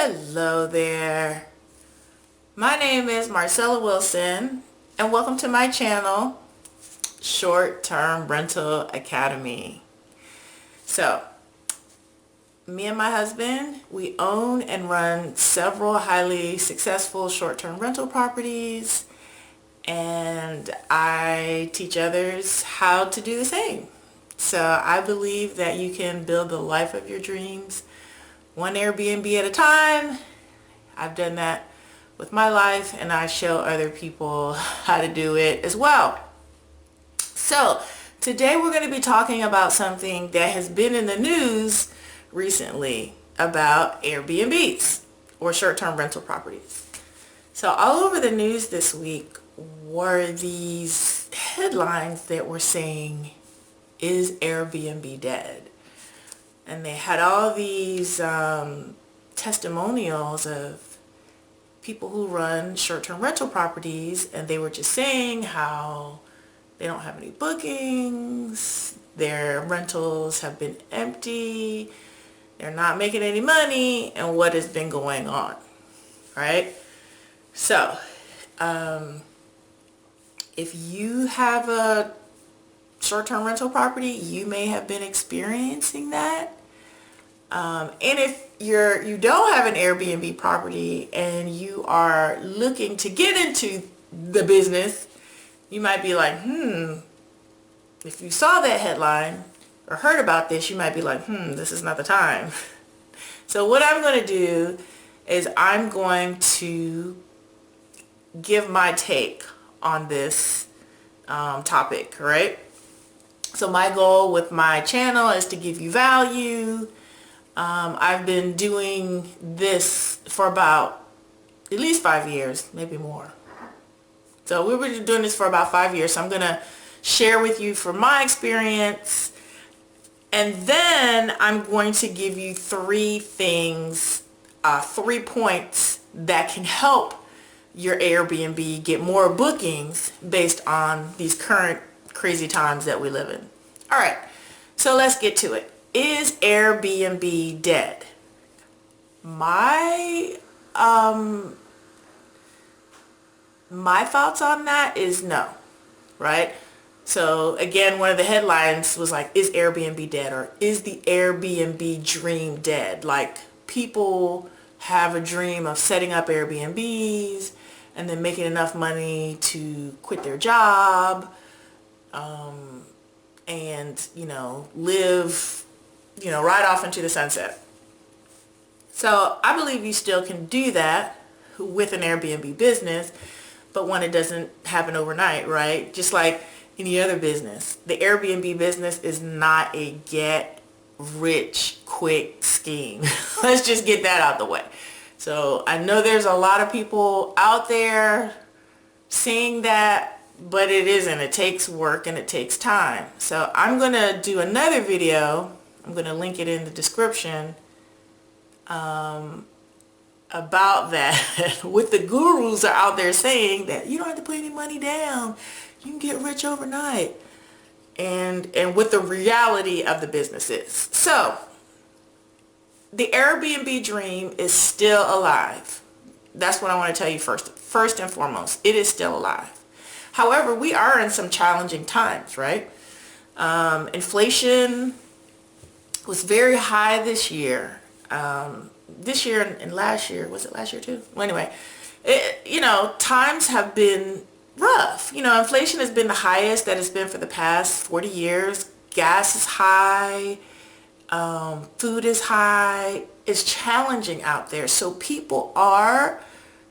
Hello there. My name is Marcella Wilson and welcome to my channel, Short Term Rental Academy. So, me and my husband, we own and run several highly successful short-term rental properties, and I teach others how to do the same. So I believe that you can build the life of your dreams one Airbnb at a time. I've done that with my life, and I show other people how to do it as well. So today we're going to be talking about something that has been in the news recently about Airbnbs, or short-term rental properties. So all over the news this week were these headlines that were saying, "Is Airbnb dead?" And they had all these testimonials of people who run short-term rental properties, and they were just saying how they don't have any bookings, their rentals have been empty, they're not making any money, and what has been going on, right? So, if you have a short-term rental property, you may have been experiencing that. And if you don't have an Airbnb property and you are looking to get into the business, you might be like, if you saw that headline or heard about this, you might be like, this is not the time. So what I'm going to do is I'm going to give my take on this topic, right? So my goal with my channel is to give you value. I've been doing this for about at least 5 years, maybe more. So we've been doing this for about 5 years. So I'm going to share with you from my experience. And then I'm going to give you 3 things, 3 points that can help your Airbnb get more bookings based on these current crazy times that we live in. All right, so let's get to it. Is Airbnb dead? My thoughts on that is no, right? So again, one of the headlines was like, is Airbnb dead, or is the Airbnb dream dead? Like, people have a dream of setting up Airbnbs and then making enough money to quit their job, and, live, right off into the sunset. So I believe you still can do that with an Airbnb business, but when it doesn't happen overnight, right? Just like any other business, the Airbnb business is not a get rich quick scheme. Let's just get that out the way. So I know there's a lot of people out there saying that, but it isn't. It takes work and it takes time. So I'm going to do another video. I'm going to link it in the description about that. With the gurus are out there saying that you don't have to put any money down. You can get rich overnight. And what the reality of the business is. So the Airbnb dream is still alive. That's what I want to tell you first and foremost. It is still alive. However, we are in some challenging times, right? Inflation was very high this year. This year and last year, was it last year too? Well, anyway, times have been rough. Inflation has been the highest that it's been for the past 40 years. Gas is high. Food is high. It's challenging out there. So people are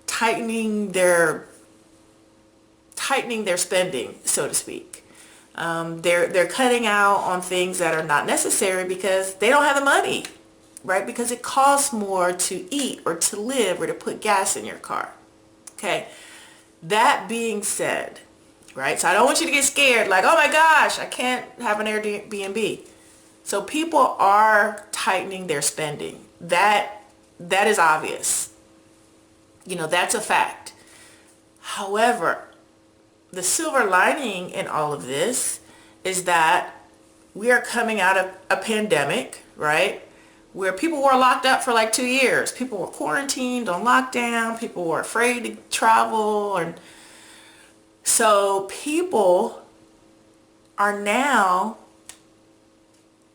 tightening their spending, so to speak. They're cutting out on things that are not necessary because they don't have the money, right? Because it costs more to eat or to live or to put gas in your car. Okay. That being said, right? So I don't want you to get scared like, oh my gosh, I can't have an Airbnb. So people are tightening their spending. That is obvious. That's a fact. However, the silver lining in all of this is that we are coming out of a pandemic, right? where people were locked up for like 2 years. People were quarantined on lockdown. People were afraid to travel. And so people are now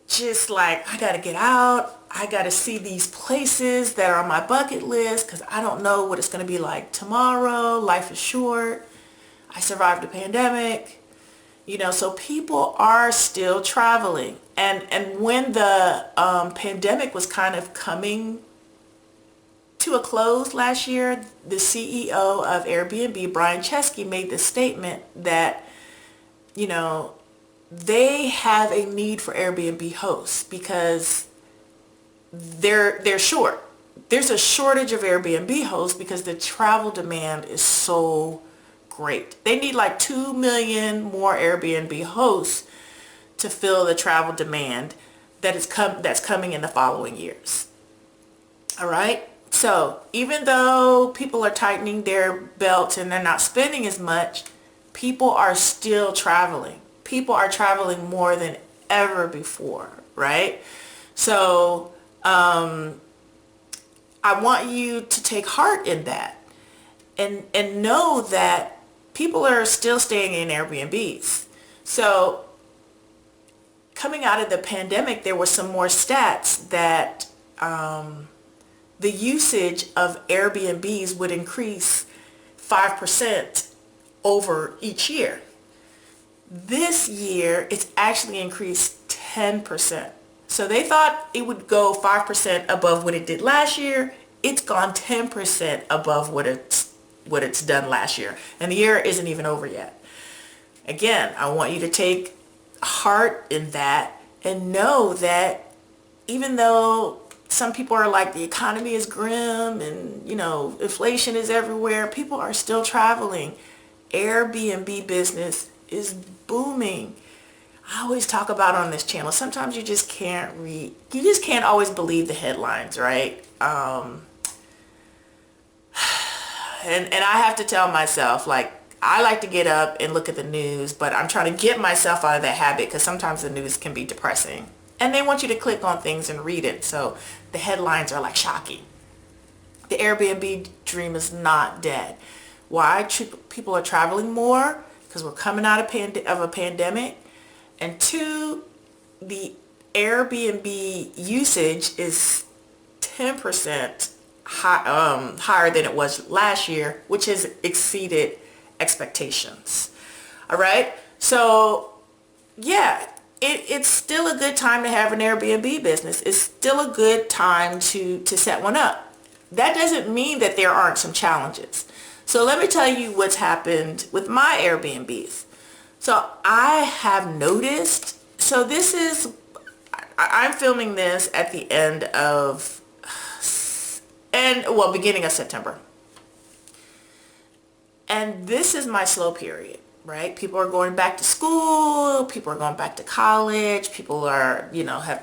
just like, I got to get out. I got to see these places that are on my bucket list because I don't know what it's going to be like tomorrow. Life is short. I survived a pandemic. So people are still traveling. And when the pandemic was kind of coming to a close last year, the CEO of Airbnb, Brian Chesky, made this statement that, they have a need for Airbnb hosts because they're short. There's a shortage of Airbnb hosts because the travel demand is so great. They need like 2 million more Airbnb hosts to fill the travel demand that's coming in the following years. All right? So even though people are tightening their belts and they're not spending as much, people are still traveling. People are traveling more than ever before, right? So I want you to take heart in that and know that people are still staying in Airbnbs. So coming out of the pandemic, there were some more stats that the usage of Airbnbs would increase 5% over each year. This year, it's actually increased 10%. So they thought it would go 5% above what it did last year. It's gone 10% above what it's done last year. And the year isn't even over yet. Again, I want you to take heart in that and know that even though some people are like, the economy is grim and, inflation is everywhere, people are still traveling. Airbnb business is booming. I always talk about on this channel, sometimes you just can't always believe the headlines, right? And I have to tell myself, like, I like to get up and look at the news, but I'm trying to get myself out of that habit because sometimes the news can be depressing. And they want you to click on things and read it. So the headlines are like shocking. The Airbnb dream is not dead. Why? People are traveling more because we're coming out of a pandemic. And two, the Airbnb usage is 10% higher than it was last year, which has exceeded expectations. All right. So yeah, it's still a good time to have an Airbnb business. It's still a good time to set one up. That doesn't mean that there aren't some challenges. So let me tell you what's happened with my Airbnbs. So I have noticed, I'm filming this at the beginning of September. And this is my slow period, right? People are going back to school, people are going back to college, people are,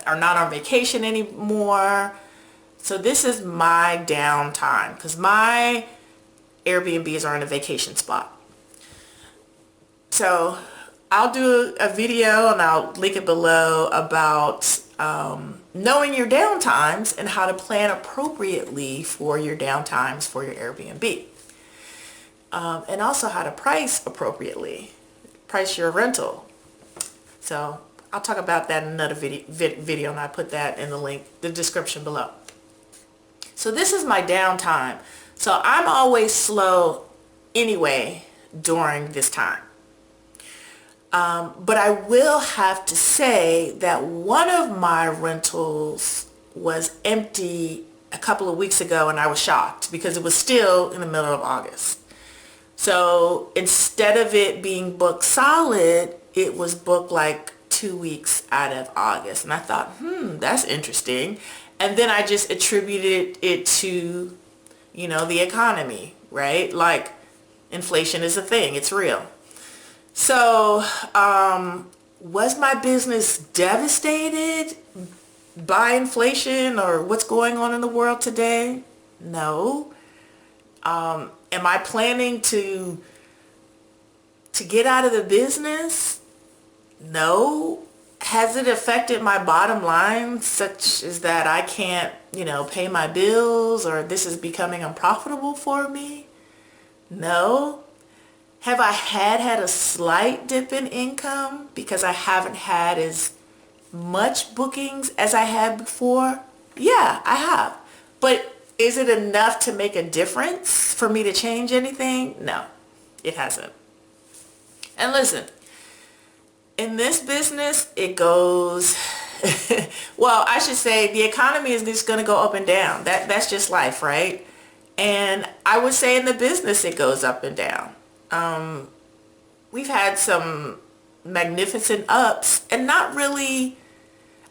are not on vacation anymore. So this is my downtime because my Airbnbs are in a vacation spot. So I'll do a video and I'll link it below about knowing your downtimes and how to plan appropriately for your downtimes for your Airbnb. And also how to price appropriately, price your rental. So I'll talk about that in another video and I put that in the description below. So this is my downtime. So I'm always slow anyway during this time. But I will have to say that one of my rentals was empty a couple of weeks ago and I was shocked because it was still in the middle of August. So instead of it being booked solid, it was booked like 2 weeks out of August. And I thought, that's interesting. And then I just attributed it to, the economy, right? Like inflation is a thing. It's real. So, was my business devastated by inflation or what's going on in the world today? No. Am I planning to get out of the business? No. Has it affected my bottom line such as that I can't, pay my bills, or this is becoming unprofitable for me? No. Have I had a slight dip in income because I haven't had as much bookings as I had before? Yeah, I have. But is it enough to make a difference for me to change anything? No, it hasn't. And listen, in this business, it goes, well, I should say the economy is just going to go up and down. That's just life, right? And I would say in the business, it goes up and down. We've had some magnificent ups and not really,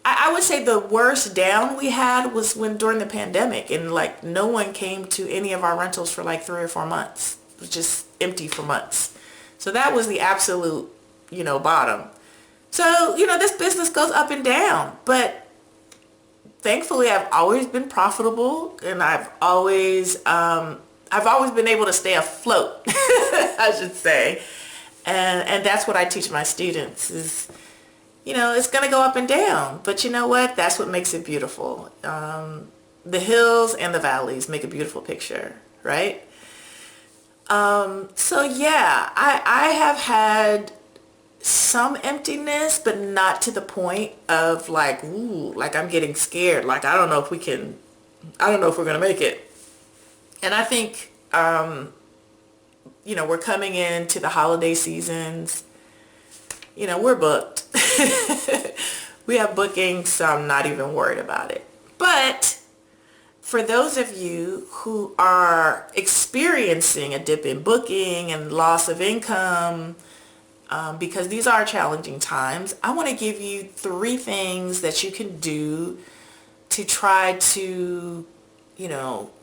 I would say the worst down we had was when during the pandemic, and like no one came to any of our rentals for like 3 or 4 months. It was just empty for months. So that was the absolute, bottom. So, this business goes up and down, but thankfully I've always been profitable, and I've always been able to stay afloat, I should say. And that's what I teach my students is, it's going to go up and down, but you know what? That's what makes it beautiful. The hills and the valleys make a beautiful picture, right? So yeah, I have had some emptiness, but not to the point of like, ooh, like I'm getting scared. Like, I don't know if we're going to make it. And I think, we're coming into the holiday seasons. We're booked. We have bookings, so I'm not even worried about it. But for those of you who are experiencing a dip in booking and loss of income, because these are challenging times, I want to give you 3 things that you can do to try to,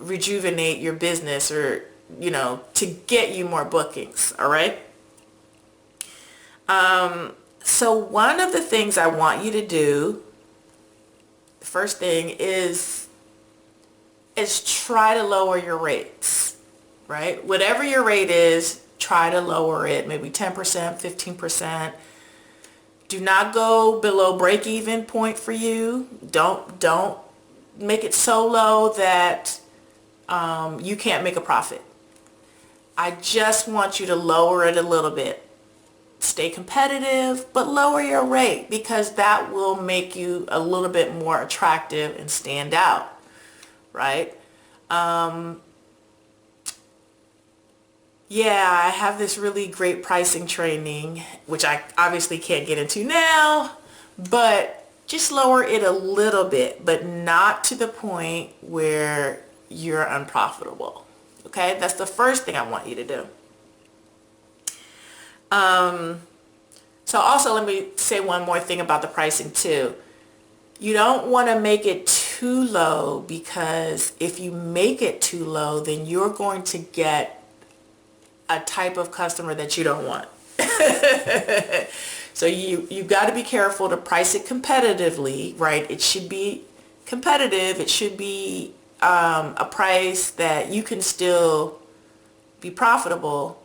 rejuvenate your business, or, to get you more bookings. All right. So one of the things I want you to do, the first thing is try to lower your rates, right? Whatever your rate is, try to lower it, maybe 10%, 15%. Do not go below break-even point for you. Don't make it so low that you can't make a profit. I just want you to lower it a little bit. Stay competitive, but lower your rate, because that will make you a little bit more attractive and stand out, right? Yeah, I have this really great pricing training, which I obviously can't get into now, but just lower it a little bit, but not to the point where you're unprofitable. Okay, that's the first thing I want you to do. So also let me say one more thing about the pricing too. You don't want to make it too low, because if you make it too low, then you're going to get a type of customer that you don't want. So you got to be careful to price it competitively, right? It should be competitive. It should be a price that you can still be profitable,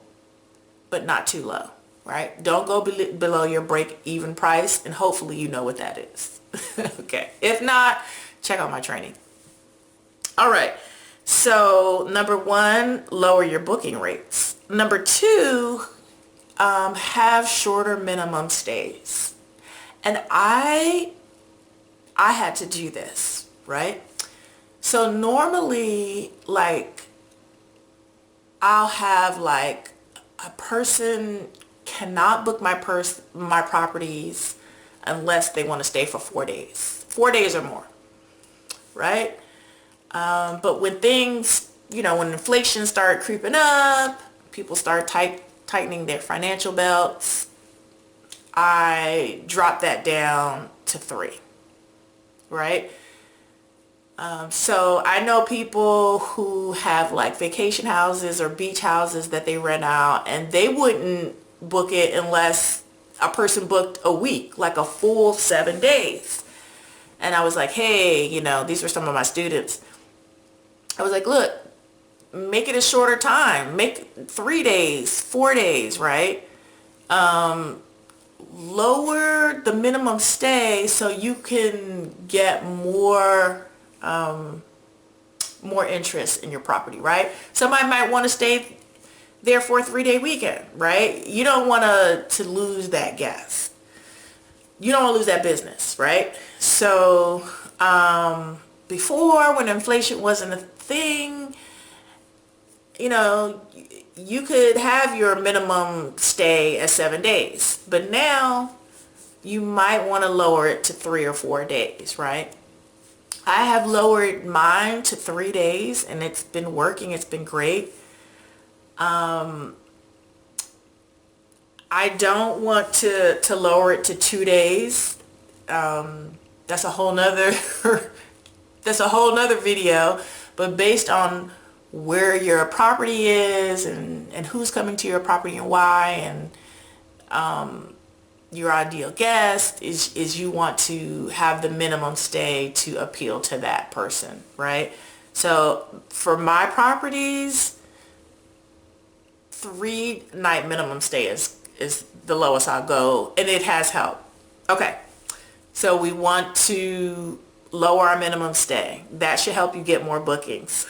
but not too low, right? Don't go below your break-even price, and hopefully you know what that is. Okay. If not, check out my training. All right. So number 1, lower your booking rates. Number 2, have shorter minimum stays. And I had to do this, right? So normally, like, I'll have like a person cannot book my properties unless they want to stay for 4 days. 4 days or more, right? But when things, when inflation started creeping up, people start tightening their financial belts, I dropped that down to 3, right? So I know people who have like vacation houses or beach houses that they rent out, and they wouldn't book it unless a person booked a week, like a full 7 days. And I was like, hey, these were some of my students. I was like, look, make it a shorter time. Make 3 days, 4 days, right? lower the minimum stay so you can get more more interest in your property, right? Somebody might want to stay there for a 3-day weekend, right? You don't want to lose that guest. You don't want to lose that business, right? So before, when inflation wasn't a thing, you know, you could have your minimum stay at 7 days, but now you might want to lower it to 3 or 4 days, right? I have lowered mine to 3 days and it's been working. It's been great. I don't want to lower it to 2 days. That's a whole nother that's a whole nother video, but based on where your property is and who's coming to your property and why, and your ideal guest is you want to have the minimum stay to appeal to that person, right? So for my properties, 3-night minimum stay is the lowest I'll go, and it has helped. Okay, so we want to lower our minimum stay. That should help you get more bookings.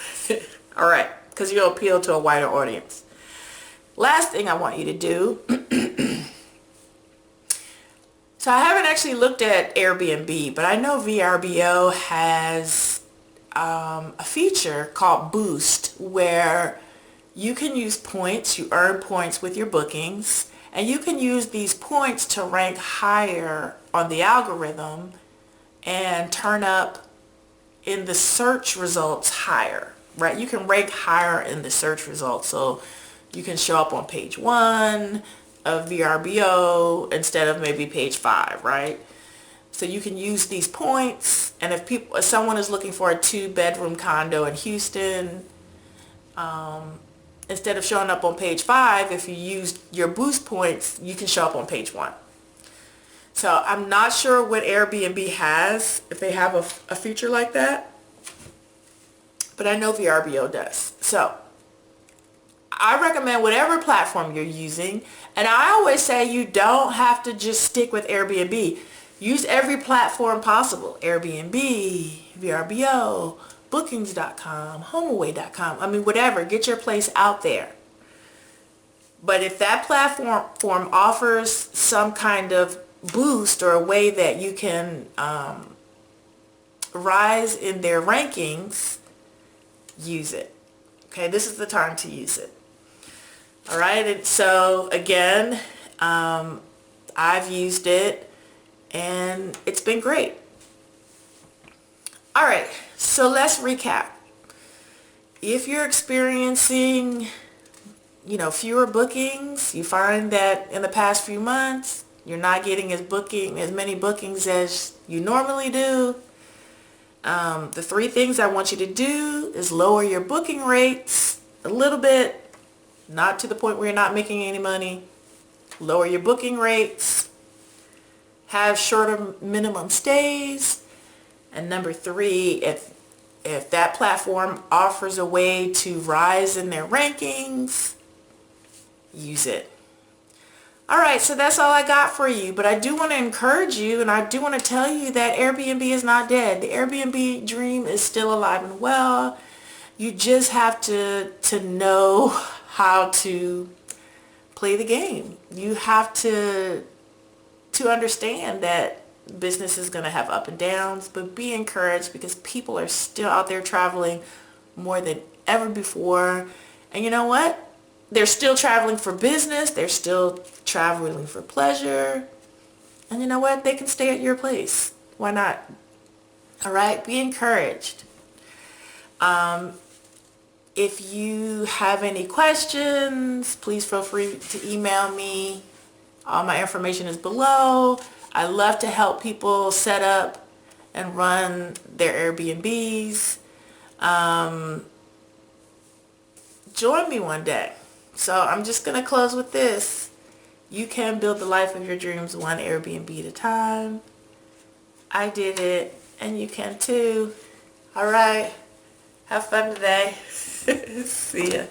All right, because you'll appeal to a wider audience. Last thing I want you to do. So I haven't actually looked at Airbnb, but I know VRBO has a feature called Boost where you can use points, you earn points with your bookings, and you can use these points to rank higher on the algorithm and turn up in the search results higher, right? You can rank higher in the search results, so you can show up on page 1 of VRBO instead of maybe page 5, right? So you can use these points, and if someone is looking for a 2-bedroom condo in Houston, instead of showing up on page 5, if you use your boost points, you can show up on page 1. So I'm not sure what Airbnb has, if they have a feature like that, but I know VRBO does. So I recommend whatever platform you're using, and I always say you don't have to just stick with Airbnb. Use every platform possible. Airbnb, VRBO, bookings.com, homeaway.com. I mean, whatever. Get your place out there. But if that platform offers some kind of boost or a way that you can rise in their rankings, use it. Okay, this is the time to use it. All right, and so again, I've used it and it's been great. All right, so let's recap. If you're experiencing, fewer bookings, you find that in the past few months, you're not getting as many bookings as you normally do. The 3 things I want you to do is lower your booking rates a little bit, not to the point where you're not making any money. Lower your booking rates, have shorter minimum stays, and number 3, if that platform offers a way to rise in their rankings, use it. All right, so that's all I got for you, but I do want to encourage you, and I do want to tell you that Airbnb is not dead. The Airbnb dream is still alive and well. You just have to know how to play the game. You have to understand that business is going to have up and downs, but be encouraged because people are still out there traveling more than ever before. And you know what? They're still traveling for business. They're still traveling for pleasure. And you know what? They can stay at your place. Why not? All right? Be encouraged. If you have any questions, please feel free to email me. All my information is below. I love to help people set up and run their Airbnbs. Join me one day. So I'm just going to close with this. You can build the life of your dreams one Airbnb at a time. I did it, and you can too. All right. Have fun today. See ya.